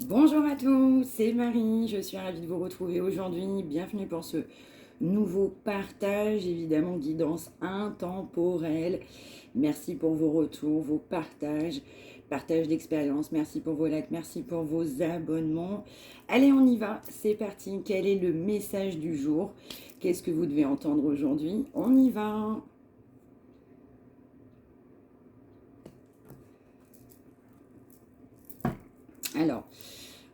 Bonjour à tous, c'est Marie, je suis ravie de vous retrouver aujourd'hui. Bienvenue pour ce nouveau partage, évidemment guidance intemporelle. Merci pour vos retours, vos partage d'expérience. Merci pour vos likes, merci pour vos abonnements. Allez, on y va, c'est parti. Quel est le message du jour? Qu'est-ce que vous devez entendre aujourd'hui? On y va. Alors,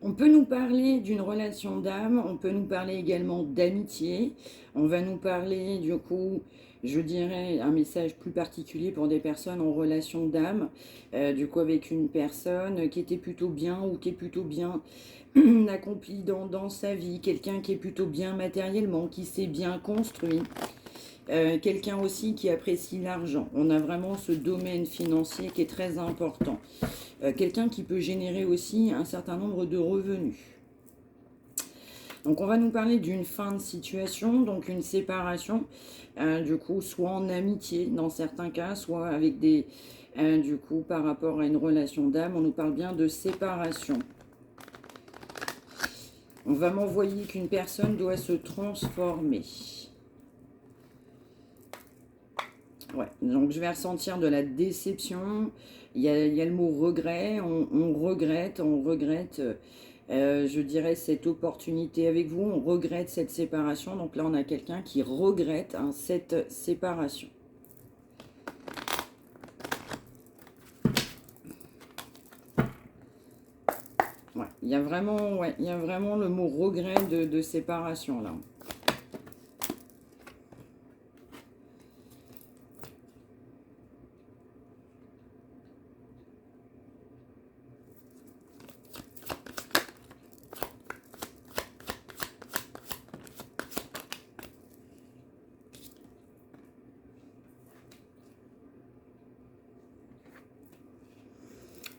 on peut nous parler d'une relation d'âme, on peut nous parler également d'amitié, on va nous parler du coup, je dirais, un message plus particulier pour des personnes en relation d'âme, du coup avec une personne qui était plutôt bien ou qui est plutôt bien accomplie dans sa vie, quelqu'un qui est plutôt bien matériellement, qui s'est bien construit. Quelqu'un aussi qui apprécie l'argent. On a vraiment ce domaine financier qui est très important. Quelqu'un qui peut générer aussi un certain nombre de revenus. Donc on va nous parler d'une fin de situation, donc une séparation, du coup soit en amitié dans certains cas, soit avec des, du coup par rapport à une relation d'âme, on nous parle bien de séparation. On va m'envoyer qu'une personne doit se transformer. Ouais, donc je vais ressentir de la déception. Il y a le mot regret. On regrette, je dirais, cette opportunité avec vous. On regrette cette séparation. Donc là, on a quelqu'un qui regrette cette séparation. Ouais, il y a vraiment le mot regret de séparation là.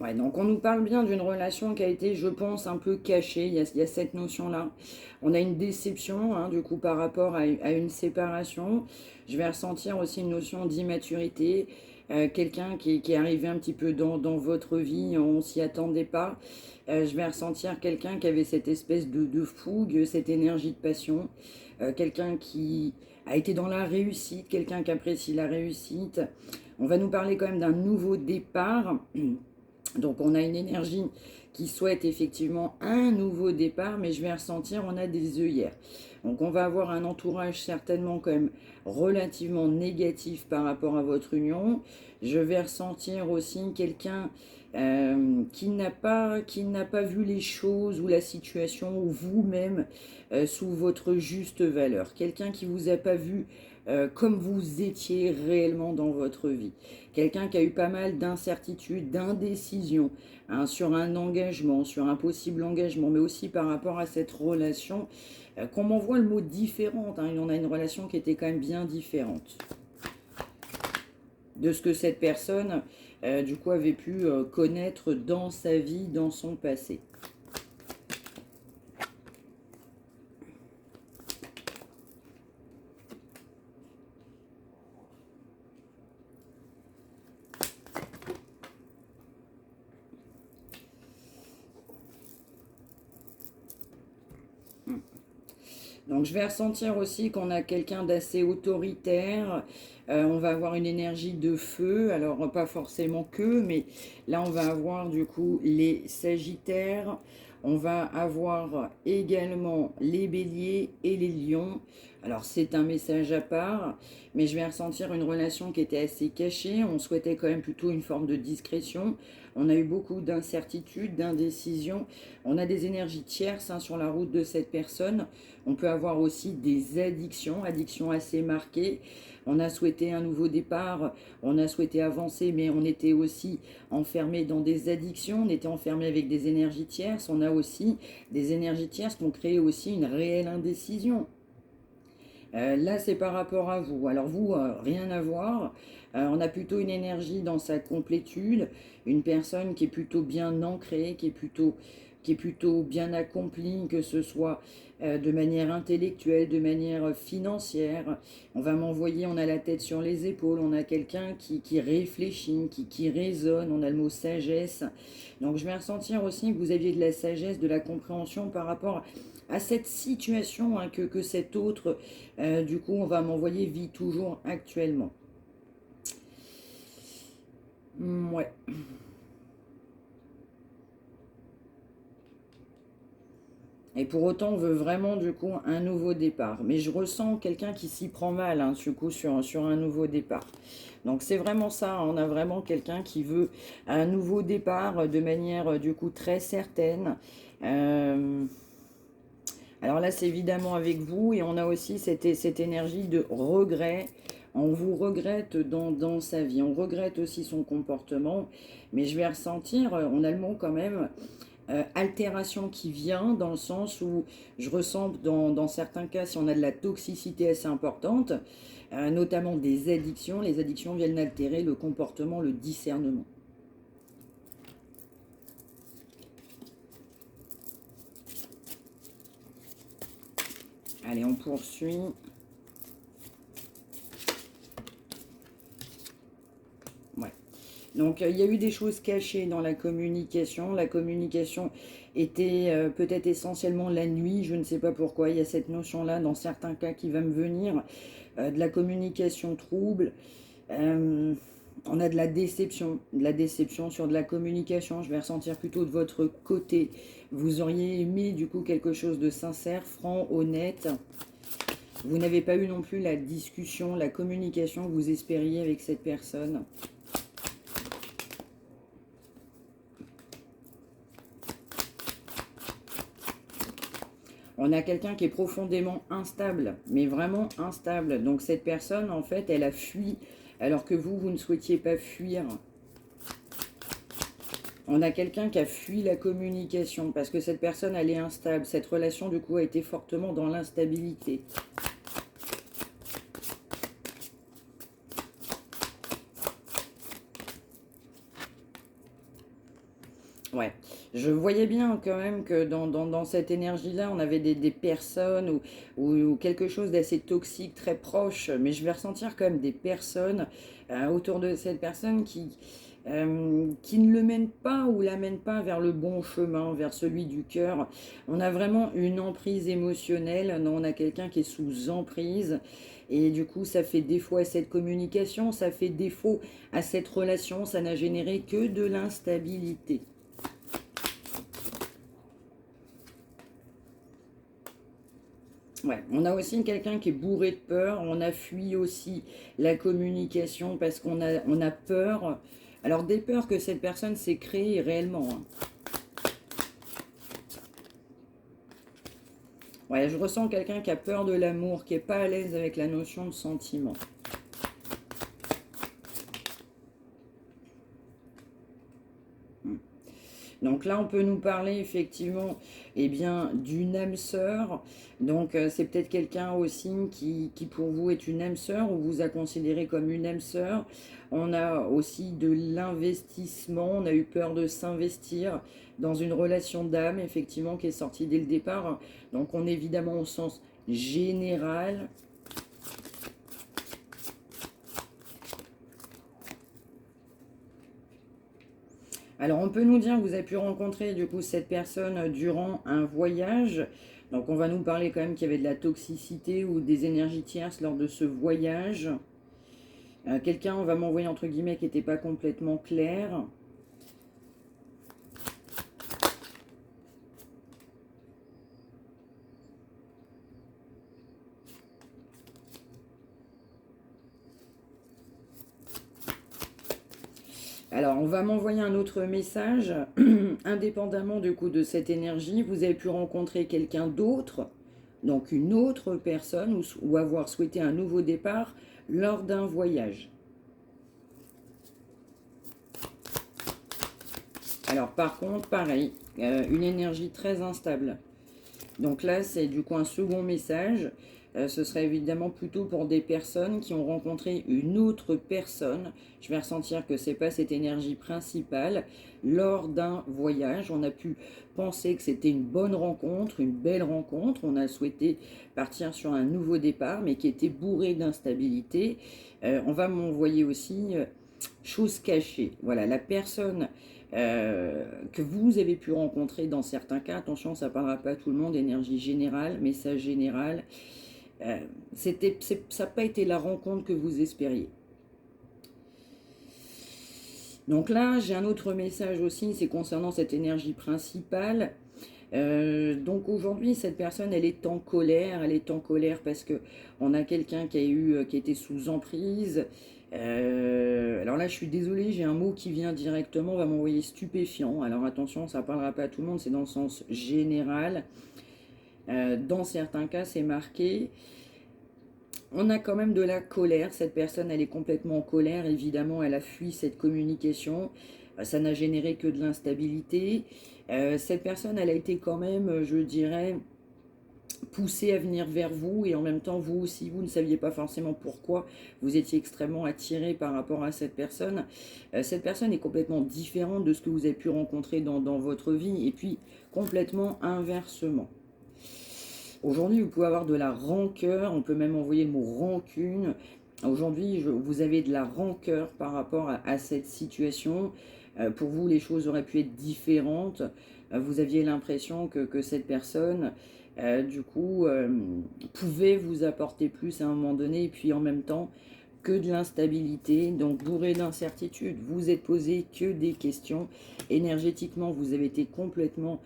Ouais, donc on nous parle bien d'une relation qui a été, je pense, un peu cachée. Il y a cette notion-là. On a une déception, du coup, par rapport à une séparation. Je vais ressentir aussi une notion d'immaturité. Quelqu'un qui est arrivé un petit peu dans votre vie, on s'y attendait pas. Je vais ressentir quelqu'un qui avait cette espèce de fougue, cette énergie de passion. Quelqu'un qui a été dans la réussite, quelqu'un qui apprécie la réussite. On va nous parler quand même d'un nouveau départ. Donc on a une énergie qui souhaite effectivement un nouveau départ, mais je vais ressentir, on a des œillères. Donc on va avoir un entourage certainement quand même relativement négatif par rapport à votre union. Je vais ressentir aussi quelqu'un qui n'a pas vu les choses ou la situation ou vous-même sous votre juste valeur. Quelqu'un qui vous a pas vu comme vous étiez réellement dans votre vie. Quelqu'un qui a eu pas mal d'incertitudes, d'indécisions sur un engagement, sur un possible engagement, mais aussi par rapport à cette relation, qu'on m'envoie le mot différente. Il y en a une relation qui était quand même bien différente de ce que cette personne, du coup, avait pu connaître dans sa vie, dans son passé. Donc je vais ressentir aussi qu'on a quelqu'un d'assez autoritaire. On va avoir une énergie de feu, alors pas forcément que, mais là on va avoir du coup les Sagittaires. On va avoir également les Béliers et les Lions. Alors c'est un message à part, mais je vais ressentir une relation qui était assez cachée. On souhaitait quand même plutôt une forme de discrétion. On a eu beaucoup d'incertitudes, d'indécisions. On a des énergies tierces sur la route de cette personne. On peut avoir aussi des addictions assez marquées. On a souhaité un nouveau départ, on a souhaité avancer, mais on était aussi enfermé dans des addictions, on était enfermé avec des énergies tierces. On a aussi des énergies tierces qui ont créé aussi une réelle indécision. Là, c'est par rapport à vous. Alors vous, rien à voir. On a plutôt une énergie dans sa complétude, une personne qui est plutôt bien ancrée, qui est plutôt bien accomplie, que ce soit de manière intellectuelle, de manière financière. On va m'envoyer, on a la tête sur les épaules, on a quelqu'un qui réfléchit, qui raisonne, on a le mot sagesse. Donc je vais ressentir aussi que vous aviez de la sagesse, de la compréhension par rapport à cette situation hein, que cet autre, du coup, on va m'envoyer, vit toujours actuellement. Ouais. Et pour autant, on veut vraiment, du coup, un nouveau départ. Mais je ressens quelqu'un qui s'y prend mal, hein, du coup, sur un nouveau départ. Donc, c'est vraiment ça. On a vraiment quelqu'un qui veut un nouveau départ de manière, du coup, très certaine. Euh, alors là, c'est évidemment avec vous. Et on a aussi cette énergie de regret. On vous regrette dans sa vie. On regrette aussi son comportement. Mais je vais ressentir, on a le mot quand même, altération qui vient dans le sens où je ressens dans certains cas, si on a de la toxicité assez importante, notamment des addictions, les addictions viennent altérer le comportement, le discernement. Allez, on poursuit. Ouais. Donc, il y a eu des choses cachées dans la communication. La communication était peut-être essentiellement la nuit. Je ne sais pas pourquoi. Il y a cette notion-là, dans certains cas, qui va me venir. De la communication trouble. On a de la déception sur de la communication. Je vais ressentir plutôt de votre côté. Vous auriez aimé, du coup, quelque chose de sincère, franc, honnête. Vous n'avez pas eu non plus la discussion, la communication que vous espériez avec cette personne. On a quelqu'un qui est profondément instable, mais vraiment instable. Donc cette personne, en fait, elle a fui, alors que vous ne souhaitiez pas fuir. On a quelqu'un qui a fui la communication, parce que cette personne, elle est instable. Cette relation, du coup, a été fortement dans l'instabilité. Ouais, je voyais bien quand même que dans cette énergie-là, on avait des personnes ou quelque chose d'assez toxique, très proche, mais je vais ressentir quand même des personnes autour de cette personne qui ne le mènent pas ou l'amènent pas vers le bon chemin, vers celui du cœur. On a vraiment une emprise émotionnelle, non, on a quelqu'un qui est sous emprise. Et du coup, ça fait défaut à cette communication, ça fait défaut à cette relation, ça n'a généré que de l'instabilité. Ouais, on a aussi quelqu'un qui est bourré de peur. On a fui aussi la communication parce on a peur. Alors des peurs que cette personne s'est créée réellement. Hein. Ouais, je ressens quelqu'un qui a peur de l'amour, qui n'est pas à l'aise avec la notion de sentiment. Donc là, on peut nous parler effectivement eh bien, d'une âme sœur. Donc c'est peut-être quelqu'un aussi qui pour vous est une âme sœur ou vous a considéré comme une âme sœur. On a aussi de l'investissement. On a eu peur de s'investir dans une relation d'âme, effectivement, qui est sortie dès le départ. Donc on est évidemment au sens général. Alors, on peut nous dire que vous avez pu rencontrer du coup cette personne durant un voyage. Donc, on va nous parler quand même qu'il y avait de la toxicité ou des énergies tierces lors de ce voyage. Quelqu'un, on va m'envoyer entre guillemets, qui n'était pas complètement clair. Alors, on va m'envoyer un autre message, indépendamment du coup de cette énergie. Vous avez pu rencontrer quelqu'un d'autre, donc une autre personne, ou avoir souhaité un nouveau départ lors d'un voyage. Alors, par contre, pareil, une énergie très instable. Donc là, c'est du coup un second message. Ce serait évidemment plutôt pour des personnes qui ont rencontré une autre personne. Je vais ressentir que ce n'est pas cette énergie principale. Lors d'un voyage, on a pu penser que c'était une bonne rencontre, une belle rencontre. On a souhaité partir sur un nouveau départ, mais qui était bourré d'instabilité. On va m'envoyer aussi chose cachée. Voilà, la personne que vous avez pu rencontrer dans certains cas, attention, ça ne parlera pas à tout le monde, énergie générale, message général, ça n'a pas été la rencontre que vous espériez. Donc là, j'ai un autre message aussi, c'est concernant cette énergie principale. Donc aujourd'hui, cette personne, elle est en colère. Elle est en colère parce que on a quelqu'un qui qui était sous emprise. Alors là, je suis désolée, j'ai un mot qui vient directement, on va m'envoyer stupéfiant. Alors attention, ça ne parlera pas à tout le monde, c'est dans le sens général. Dans certains cas, c'est marqué. On a quand même de la colère. Cette personne, elle est complètement en colère. Évidemment, elle a fui cette communication. Ça n'a généré que de l'instabilité. Cette personne, elle a été quand même, je dirais, poussée à venir vers vous. Et en même temps, vous aussi, vous ne saviez pas forcément pourquoi. Vous étiez extrêmement attiré par rapport à cette personne. Cette personne est complètement différente de ce que vous avez pu rencontrer dans votre vie. Et puis, complètement inversement. Aujourd'hui, vous pouvez avoir de la rancœur, on peut même envoyer le mot rancune. Aujourd'hui, vous avez de la rancœur par rapport à cette situation. Pour vous, les choses auraient pu être différentes. Vous aviez l'impression que cette personne, du coup, pouvait vous apporter plus à un moment donné, et puis en même temps, que de l'instabilité, donc bourré d'incertitude. Vous êtes posé que des questions. Énergétiquement, vous avez été complètement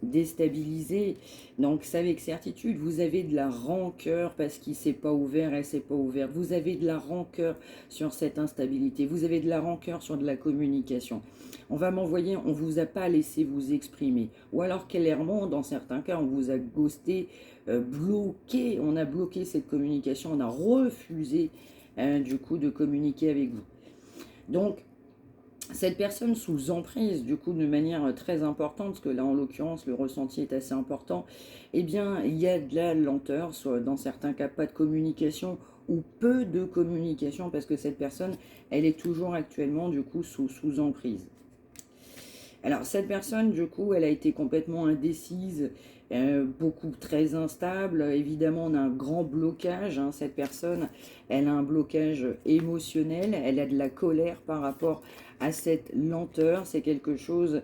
déstabilisé. Donc, c'est avec certitude, vous avez de la rancœur parce qu'il ne s'est pas ouvert, elle ne s'est pas ouverte. Vous avez de la rancœur sur cette instabilité. Vous avez de la rancœur sur de la communication. On va m'envoyer, on ne vous a pas laissé vous exprimer. Ou alors, clairement, dans certains cas, on vous a ghosté, bloqué. On a bloqué cette communication. On a refusé, du coup, de communiquer avec vous. Donc, cette personne sous emprise, du coup, de manière très importante, parce que là, en l'occurrence, le ressenti est assez important, eh bien, il y a de la lenteur, soit dans certains cas, pas de communication ou peu de communication, parce que cette personne, elle est toujours actuellement, du coup, sous emprise. Alors, cette personne, du coup, elle a été complètement indécise, beaucoup très instable. Évidemment, on a un grand blocage. Hein. Cette personne, elle a un blocage émotionnel. Elle a de la colère par rapport à cette lenteur. C'est quelque chose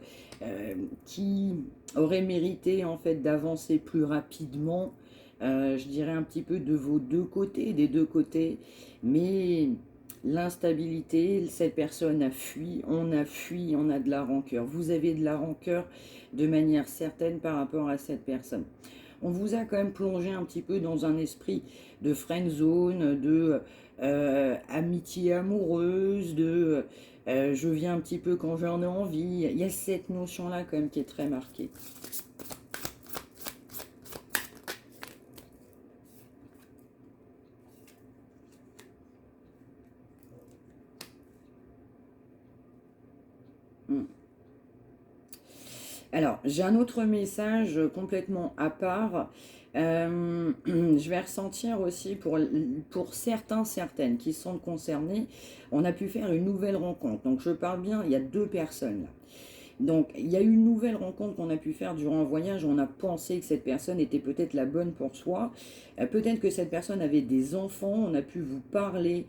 qui aurait mérité, en fait, d'avancer plus rapidement. Je dirais un petit peu de vos deux côtés, des deux côtés. Mais l'instabilité, cette personne a fui, on a de la rancœur. Vous avez de la rancœur de manière certaine par rapport à cette personne. On vous a quand même plongé un petit peu dans un esprit de friend zone, de amitié amoureuse, de je viens un petit peu quand j'en ai envie. Il y a cette notion-là quand même qui est très marquée. Alors, j'ai un autre message complètement à part. Je vais ressentir aussi pour certains, certaines qui sont concernées, on a pu faire une nouvelle rencontre. Donc, je parle bien, il y a deux personnes là. Donc, il y a eu une nouvelle rencontre qu'on a pu faire durant un voyage. On a pensé que cette personne était peut-être la bonne pour soi. Peut-être que cette personne avait des enfants. On a pu vous parler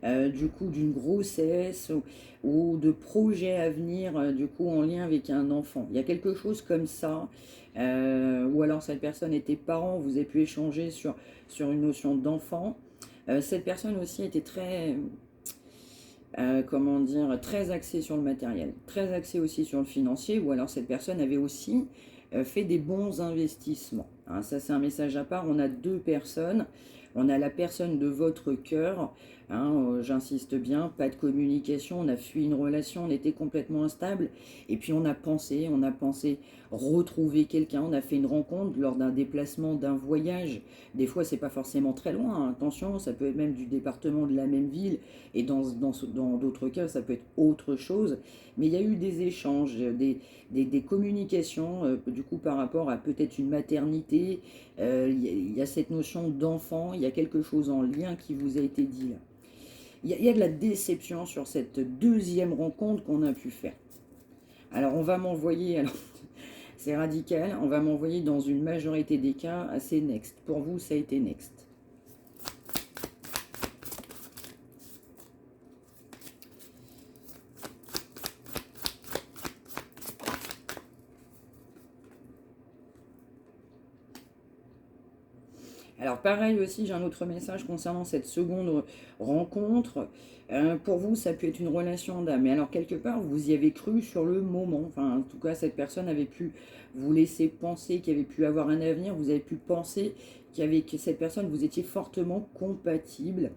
du coup d'une grossesse ou de projets à venir du coup en lien avec un enfant. Il y a quelque chose comme ça. Ou alors cette personne était parent. Vous avez pu échanger sur une notion d'enfant. Cette personne aussi était très comment dire, très axé sur le matériel, très axé aussi sur le financier, ou alors cette personne avait aussi fait des bons investissements. Hein, ça, c'est un message à part. On a deux personnes. On a la personne de votre cœur. Hein, j'insiste bien, pas de communication, on a fui une relation, on était complètement instable, et puis on a pensé retrouver quelqu'un, on a fait une rencontre lors d'un déplacement, d'un voyage. Des fois, c'est pas forcément très loin, hein, attention, ça peut être même du département de la même ville, et dans d'autres cas, ça peut être autre chose. Mais il y a eu des échanges, des communications, du coup, par rapport à peut-être une maternité. Il y a cette notion d'enfant, il y a quelque chose en lien qui vous a été dit là. Il y a de la déception sur cette deuxième rencontre qu'on a pu faire. Alors on va m'envoyer, alors c'est radical, on va m'envoyer dans une majorité des cas, c'est next. Pour vous, ça a été next. Alors pareil aussi, j'ai un autre message concernant cette seconde rencontre. Pour vous, ça peut être une relation d'âme. Mais alors quelque part, vous y avez cru sur le moment. Enfin, en tout cas, cette personne avait pu vous laisser penser qu'il y avait pu avoir un avenir. Vous avez pu penser qu'avec cette personne, vous étiez fortement compatible.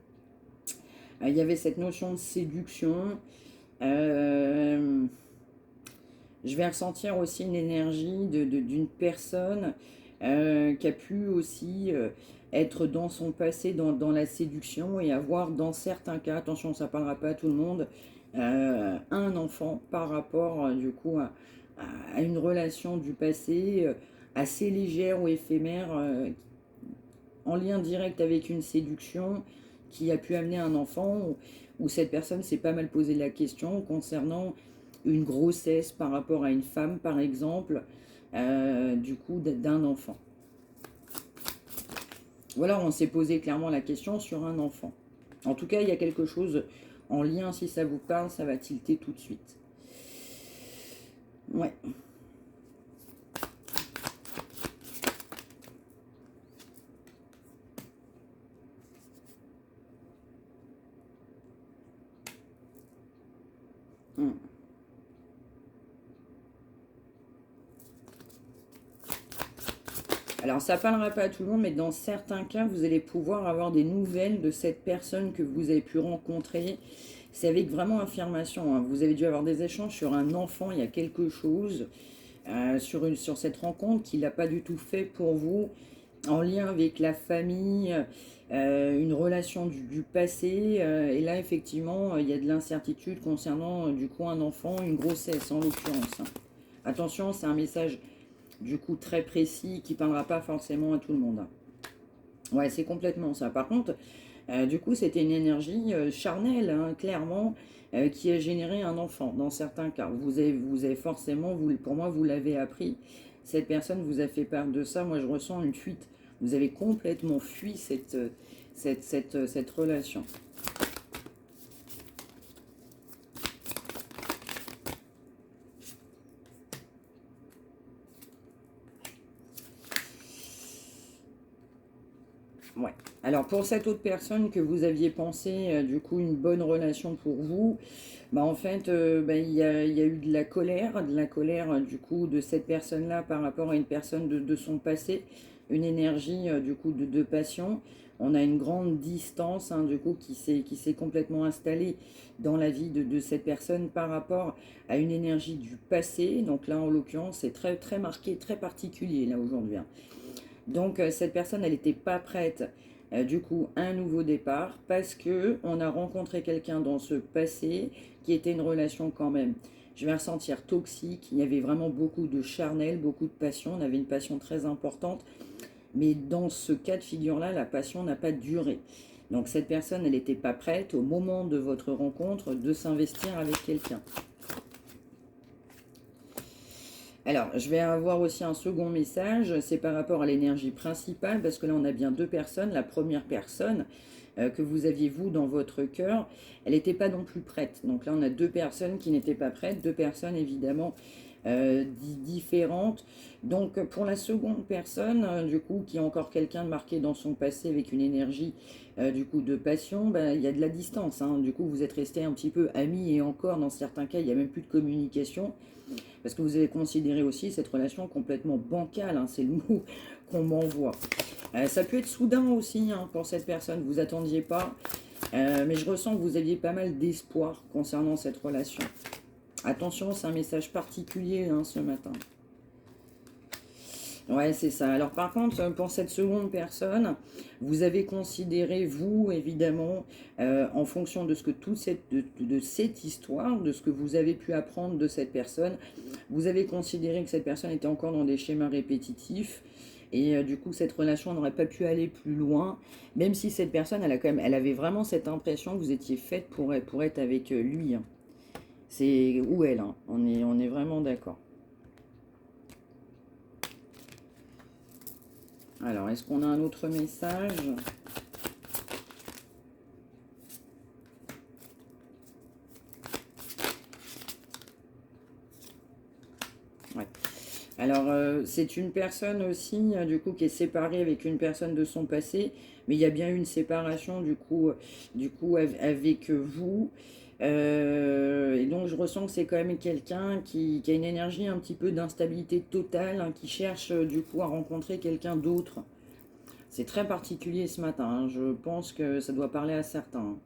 Il y avait cette notion de séduction. Je vais ressentir aussi une énergie d'une personne qui a pu aussi être dans son passé, dans la séduction et avoir dans certains cas, attention ça ne parlera pas à tout le monde, un enfant par rapport du coup à une relation du passé assez légère ou éphémère en lien direct avec une séduction qui a pu amener un enfant où cette personne s'est pas mal posé la question concernant une grossesse par rapport à une femme par exemple, du coup d'un enfant. Voilà, on s'est posé clairement la question sur un enfant. En tout cas, il y a quelque chose en lien, si ça vous parle, ça va tilter tout de suite. Ouais. Hum. Alors, ça ne parlera pas à tout le monde, mais dans certains cas, vous allez pouvoir avoir des nouvelles de cette personne que vous avez pu rencontrer. C'est avec vraiment affirmation, hein. Vous avez dû avoir des échanges sur un enfant, il y a quelque chose sur cette rencontre qu'il n'a pas du tout fait pour vous, en lien avec la famille, une relation du passé. Et là, effectivement, il y a de l'incertitude concernant du coup un enfant, une grossesse en l'occurrence, hein. Attention, c'est un message du coup très précis qui ne parlera pas forcément à tout le monde. Ouais, c'est complètement ça. Par contre, du coup, c'était une énergie charnelle, hein, clairement, qui a généré un enfant, dans certains cas. Vous avez forcément, pour moi, vous l'avez appris. Cette personne vous a fait part de ça. Moi, je ressens une fuite. Vous avez complètement fui cette relation. Ouais. Alors pour cette autre personne que vous aviez pensé, du coup, une bonne relation pour vous, bah en fait, bah, il y a eu de la colère du coup de cette personne-là par rapport à une personne de son passé, une énergie du coup de passion. On a une grande distance hein, du coup qui s'est complètement installée dans la vie de cette personne par rapport à une énergie du passé. Donc là, en l'occurrence, c'est très, très marqué, très particulier là aujourd'hui, hein. Donc cette personne, elle n'était pas prête, du coup, à un nouveau départ parce que on a rencontré quelqu'un dans ce passé qui était une relation quand même, je vais ressentir toxique. Il y avait vraiment beaucoup de charnel, beaucoup de passion. On avait une passion très importante, mais dans ce cas de figure-là, la passion n'a pas duré. Donc cette personne, elle n'était pas prête au moment de votre rencontre de s'investir avec quelqu'un. Alors, je vais avoir aussi un second message, c'est par rapport à l'énergie principale, parce que là, on a bien deux personnes. La première personne que vous aviez, vous, dans votre cœur, elle n'était pas non plus prête. Donc là, on a deux personnes qui n'étaient pas prêtes, deux personnes, évidemment, différentes. Donc, pour la seconde personne, du coup, qui a encore quelqu'un de marqué dans son passé avec une énergie, du coup, de passion, ben, il y a de la distance, hein. Du coup, vous êtes restés un petit peu amis et encore, dans certains cas, il n'y a même plus de communication. Parce que vous avez considéré aussi cette relation complètement bancale, hein, c'est le mot qu'on m'envoie. Ça peut être soudain aussi hein, pour cette personne, vous attendiez pas. Mais je ressens que vous aviez pas mal d'espoir concernant cette relation. Attention, c'est un message particulier hein, ce matin. Ouais, c'est ça. Alors par contre, pour cette seconde personne, vous avez considéré, vous, évidemment, en fonction de ce que de cette histoire, de ce que vous avez pu apprendre de cette personne, vous avez considéré que cette personne était encore dans des schémas répétitifs. Et du coup, cette relation n'aurait pas pu aller plus loin, même si cette personne, elle avait vraiment cette impression que vous étiez faite pour être avec lui. Hein. C'est ou elle, hein. On est vraiment d'accord. Alors, est-ce qu'on a un autre message? Ouais. Alors, c'est une personne aussi, du coup, qui est séparée avec une personne de son passé, mais il y a bien eu une séparation, avec vous. Et donc, je ressens que c'est quand même quelqu'un qui a une énergie un petit peu d'instabilité totale, hein, qui cherche, du coup, à rencontrer quelqu'un d'autre. C'est très particulier ce matin, hein. Je pense que ça doit parler à certains. Hein.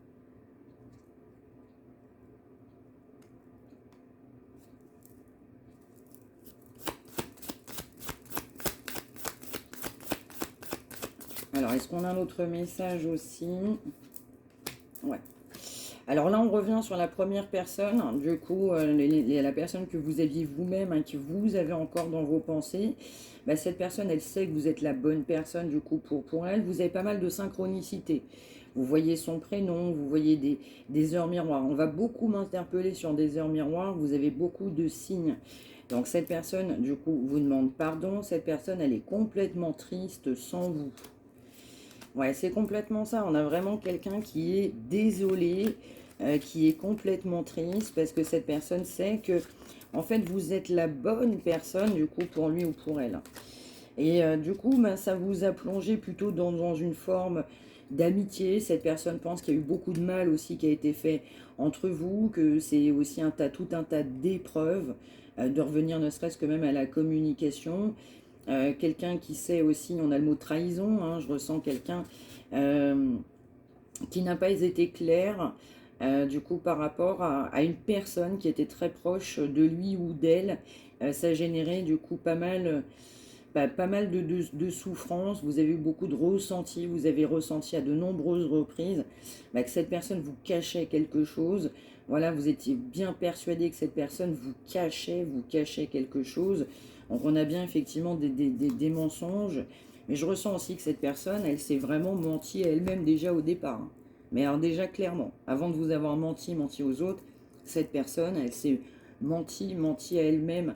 Alors, est-ce qu'on a un autre message aussi? Ouais. Alors là, on revient sur la première personne. Du coup, la personne que vous aviez vous-même, hein, que vous avez encore dans vos pensées, bah, cette personne, elle sait que vous êtes la bonne personne, du coup, pour elle. Vous avez pas mal de synchronicité. Vous voyez son prénom, vous voyez des heures miroirs. On va beaucoup m'interpeller sur des heures miroirs. Vous avez beaucoup de signes. Donc cette personne, du coup, vous demande pardon. Cette personne, elle est complètement triste sans vous. Ouais, c'est complètement ça. On a vraiment quelqu'un qui est désolé, qui est complètement triste parce que cette personne sait que, en fait, vous êtes la bonne personne, du coup, pour lui ou pour elle. Et du coup, ben, ça vous a plongé plutôt dans une forme d'amitié. Cette personne pense qu'il y a eu beaucoup de mal aussi qui a été fait entre vous, que c'est aussi tout un tas d'épreuves, de revenir ne serait-ce que même à la communication. Quelqu'un qui sait aussi, on a le mot trahison, hein, je ressens quelqu'un euh, qui n'a pas été clair, du coup, par rapport à une personne qui était très proche de lui ou d'elle. Ça générait du coup pas mal de souffrances, vous avez eu beaucoup de ressentis, vous avez ressenti à de nombreuses reprises que cette personne vous cachait quelque chose. Voilà, vous étiez bien persuadé que cette personne vous cachait quelque chose. Donc on a bien effectivement des mensonges, mais je ressens aussi que cette personne, elle s'est vraiment menti à elle-même déjà au départ. Hein. Mais alors déjà clairement, avant de vous avoir menti aux autres, cette personne, elle s'est menti à elle-même.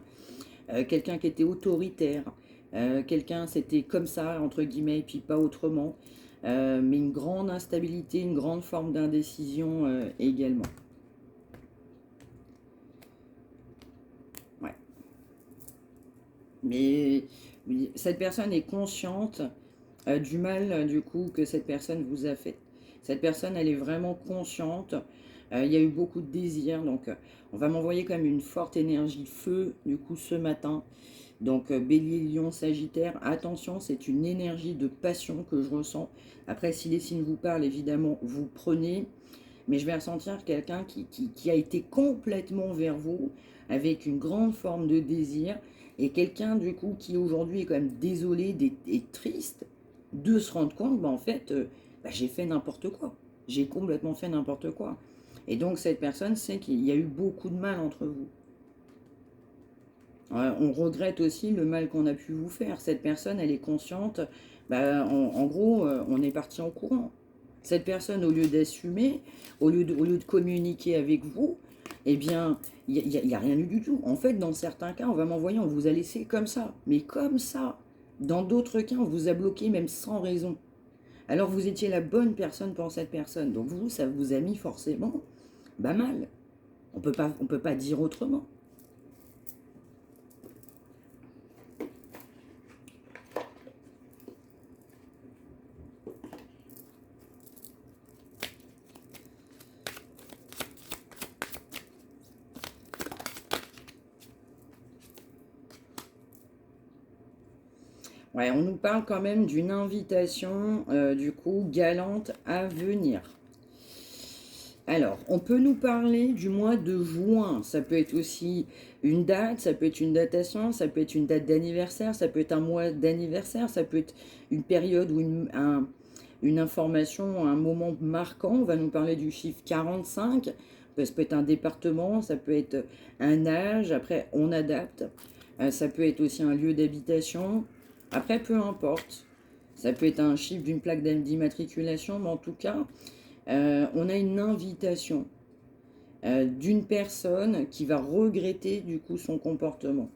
Quelqu'un qui était autoritaire, quelqu'un c'était comme ça, entre guillemets, et puis pas autrement. Mais une grande instabilité, une grande forme d'indécision également. Ouais. Mais cette personne est consciente du mal du coup que cette personne vous a fait. Cette personne, elle est vraiment consciente. Il y a eu beaucoup de désirs, donc on va m'envoyer quand même une forte énergie feu du coup ce matin. Donc Bélier, Lion, Sagittaire, attention, c'est une énergie de passion que je ressens. Après, si les signes vous parlent, évidemment, vous prenez. Mais je vais ressentir quelqu'un qui a été complètement vers vous, avec une grande forme de désir, et quelqu'un du coup qui aujourd'hui est quand même désolé et triste de se rendre compte, en fait, j'ai fait n'importe quoi. J'ai complètement fait n'importe quoi. Et donc cette personne sait qu'il y a eu beaucoup de mal entre vous. On regrette aussi le mal qu'on a pu vous faire. Cette personne, elle est consciente. En gros, on est parti en courant. Cette personne, au lieu d'assumer, au lieu de communiquer avec vous, eh bien, il n'y a rien eu du tout. En fait, dans certains cas, on va m'envoyer, on vous a laissé comme ça. Mais comme ça. Dans d'autres cas, on vous a bloqué même sans raison. Alors, vous étiez la bonne personne pour cette personne. Donc, vous, ça vous a mis forcément mal. On peut pas dire autrement. Ouais, on nous parle quand même d'une invitation, du coup, galante à venir. Alors, on peut nous parler du mois de juin. Ça peut être aussi une date, ça peut être une datation, ça peut être une date d'anniversaire, ça peut être un mois d'anniversaire, ça peut être une période ou une information, un moment marquant. On va nous parler du chiffre 45. Ça peut être un département, ça peut être un âge. Après, on adapte. Ça peut être aussi un lieu d'habitation. Après, peu importe. Ça peut être un chiffre d'une plaque d'immatriculation, mais en tout cas, on a une invitation d'une personne qui va regretter du coup son comportement.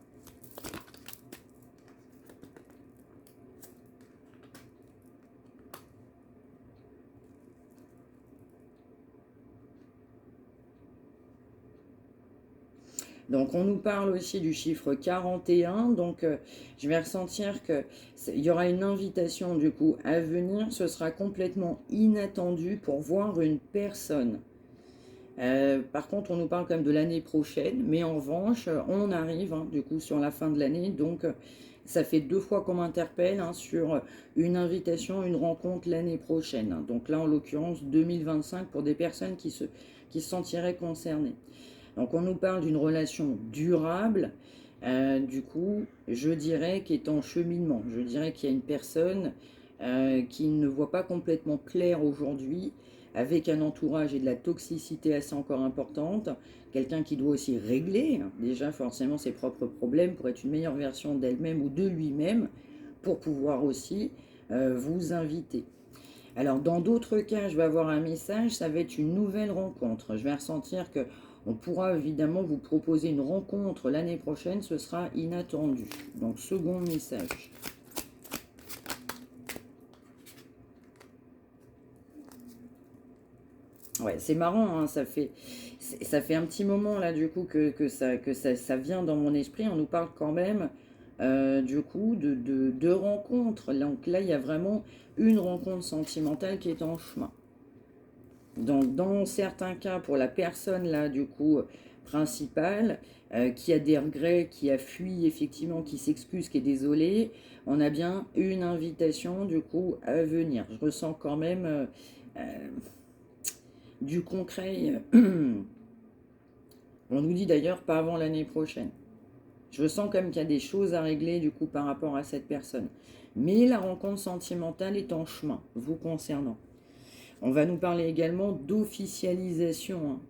Donc on nous parle aussi du chiffre 41, donc je vais ressentir que il y aura une invitation du coup à venir, ce sera complètement inattendu pour voir une personne. Par contre, on nous parle quand même de l'année prochaine, mais en revanche, on arrive du coup sur la fin de l'année, donc ça fait 2 fois qu'on m'interpelle sur une invitation, une rencontre l'année prochaine. Donc là, en l'occurrence, 2025 pour des personnes qui se sentiraient concernées. Donc on nous parle d'une relation durable, du coup, je dirais qu'il est en cheminement. Je dirais qu'il y a une personne qui ne voit pas complètement clair aujourd'hui, avec un entourage et de la toxicité assez encore importante, quelqu'un qui doit aussi régler déjà forcément ses propres problèmes pour être une meilleure version d'elle-même ou de lui-même, pour pouvoir aussi vous inviter. Alors, dans d'autres cas, je vais avoir un message, ça va être une nouvelle rencontre. Je vais ressentir que on pourra évidemment vous proposer une rencontre l'année prochaine, ce sera inattendu. Donc, second message. Ouais, c'est marrant, hein, ça fait un petit moment là du coup ça vient dans mon esprit. On nous parle quand même du coup de rencontres. Donc là, il y a vraiment une rencontre sentimentale qui est en chemin. Donc, dans certains cas, pour la personne là, du coup, principale, qui a des regrets, qui a fui effectivement, qui s'excuse, qui est désolé, on a bien une invitation du coup à venir. Je ressens quand même du concret. On nous dit d'ailleurs pas avant l'année prochaine. Je ressens quand même qu'il y a des choses à régler du coup par rapport à cette personne. Mais la rencontre sentimentale est en chemin, vous concernant. On va nous parler également d'officialisation,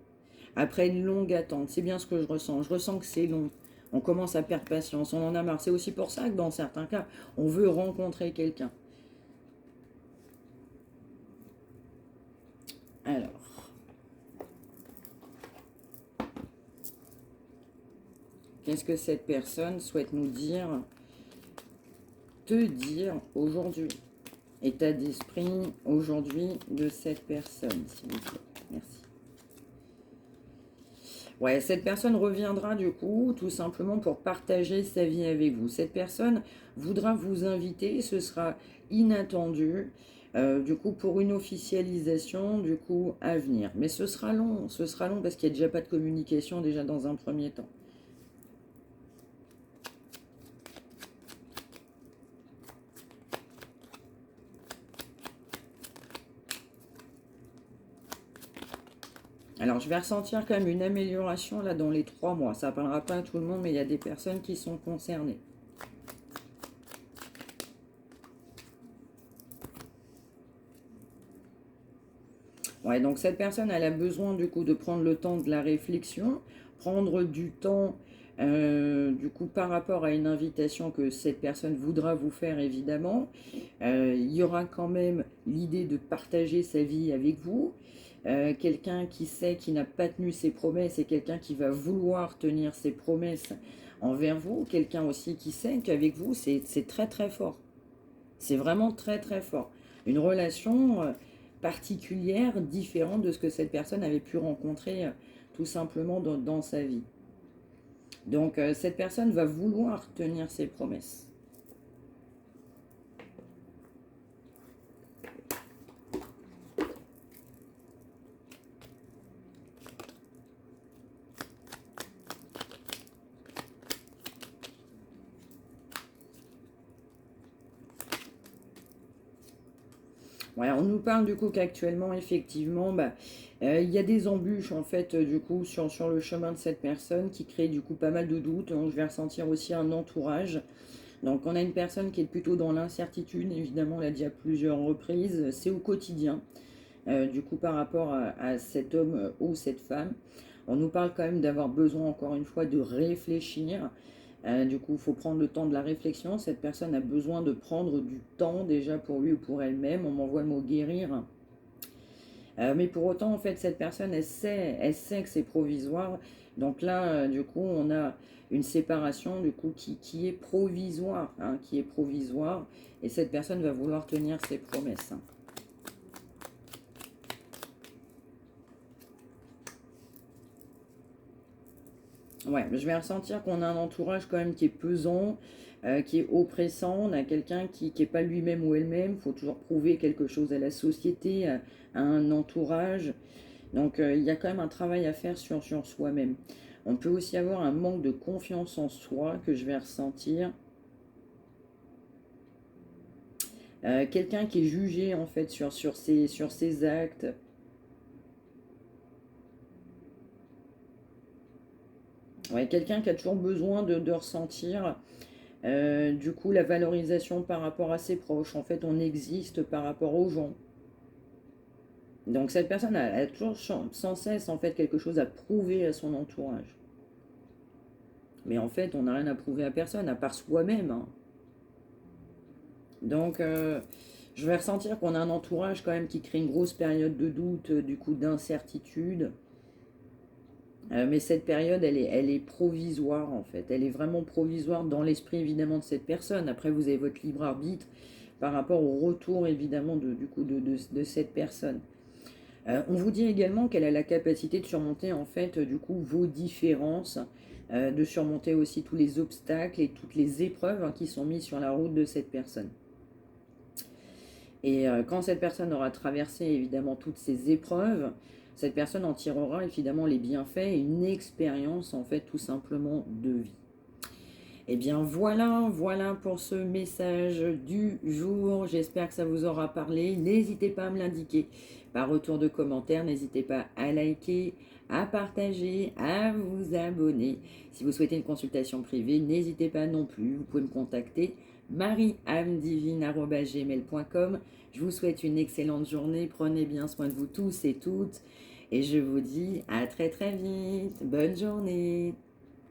après une longue attente. C'est bien ce que je ressens. Je ressens que c'est long. On commence à perdre patience, on en a marre. C'est aussi pour ça que dans certains cas, on veut rencontrer quelqu'un. Alors, qu'est-ce que cette personne souhaite nous dire, te dire aujourd'hui? État d'esprit aujourd'hui de cette personne, s'il vous plaît. Merci. Ouais, cette personne reviendra du coup, tout simplement pour partager sa vie avec vous. Cette personne voudra vous inviter, ce sera inattendu, du coup, pour une officialisation, du coup, à venir. Mais ce sera long parce qu'il n'y a déjà pas de communication, déjà dans un premier temps. Alors, je vais ressentir quand même une amélioration là dans les 3 mois. Ça ne parlera pas à tout le monde, mais il y a des personnes qui sont concernées. Ouais, donc cette personne, elle a besoin du coup de prendre le temps de la réflexion, prendre du temps du coup par rapport à une invitation que cette personne voudra vous faire évidemment. Il y aura quand même l'idée de partager sa vie avec vous. Quelqu'un qui sait qu'il n'a pas tenu ses promesses et quelqu'un qui va vouloir tenir ses promesses envers vous. Quelqu'un aussi qui sait qu'avec vous, c'est très très fort. C'est vraiment très très fort. Une relation particulière, différente de ce que cette personne avait pu rencontrer tout simplement dans sa vie. Donc cette personne va vouloir tenir ses promesses. Ouais, on nous parle du coup qu'actuellement, effectivement, bah, il y a des embûches en fait, du coup, sur le chemin de cette personne qui crée du coup pas mal de doutes. Donc, je vais ressentir aussi un entourage. Donc, on a une personne qui est plutôt dans l'incertitude, évidemment, on l'a dit à plusieurs reprises, c'est au quotidien, du coup, par rapport à cet homme ou cette femme. On nous parle quand même d'avoir besoin, encore une fois, de réfléchir. Du coup, il faut prendre le temps de la réflexion. Cette personne a besoin de prendre du temps déjà pour lui ou pour elle-même. On m'envoie le mot guérir. Mais pour autant, en fait, cette personne, elle sait que c'est provisoire. Donc là, du coup, on a une séparation du coup, qui est provisoire. Hein, qui est provisoire. Et cette personne va vouloir tenir ses promesses. Hein. Ouais, je vais ressentir qu'on a un entourage quand même qui est pesant, qui est oppressant. On a quelqu'un qui n'est pas lui-même ou elle-même. Il faut toujours prouver quelque chose à la société, à un entourage. Donc il y a quand même un travail à faire sur soi-même. On peut aussi avoir un manque de confiance en soi que je vais ressentir. Quelqu'un qui est jugé en fait sur ses actes. Ouais, quelqu'un qui a toujours besoin de ressentir du coup la valorisation par rapport à ses proches. En fait, on existe par rapport aux gens. Donc cette personne a toujours sans cesse en fait quelque chose à prouver à son entourage. Mais en fait, on n'a rien à prouver à personne, à part soi-même. Hein. Donc, je vais ressentir qu'on a un entourage quand même qui crée une grosse période de doute, du coup d'incertitude. Mais cette période, elle est provisoire en fait. Elle est vraiment provisoire dans l'esprit évidemment de cette personne. Après, vous avez votre libre arbitre par rapport au retour évidemment du coup de cette personne. On vous dit également qu'elle a la capacité de surmonter en fait du coup vos différences, de surmonter aussi tous les obstacles et toutes les épreuves hein, qui sont mises sur la route de cette personne. Et quand cette personne aura traversé évidemment toutes ces épreuves, cette personne en tirera évidemment les bienfaits et une expérience en fait tout simplement de vie. Et bien voilà, voilà pour ce message du jour. J'espère que ça vous aura parlé. N'hésitez pas à me l'indiquer par retour de commentaire. N'hésitez pas à liker, à partager, à vous abonner. Si vous souhaitez une consultation privée, n'hésitez pas non plus. Vous pouvez me contacter marieamedivine@gmail.com. Je vous souhaite une excellente journée. Prenez bien soin de vous tous et toutes. Et je vous dis à très très vite. Bonne journée.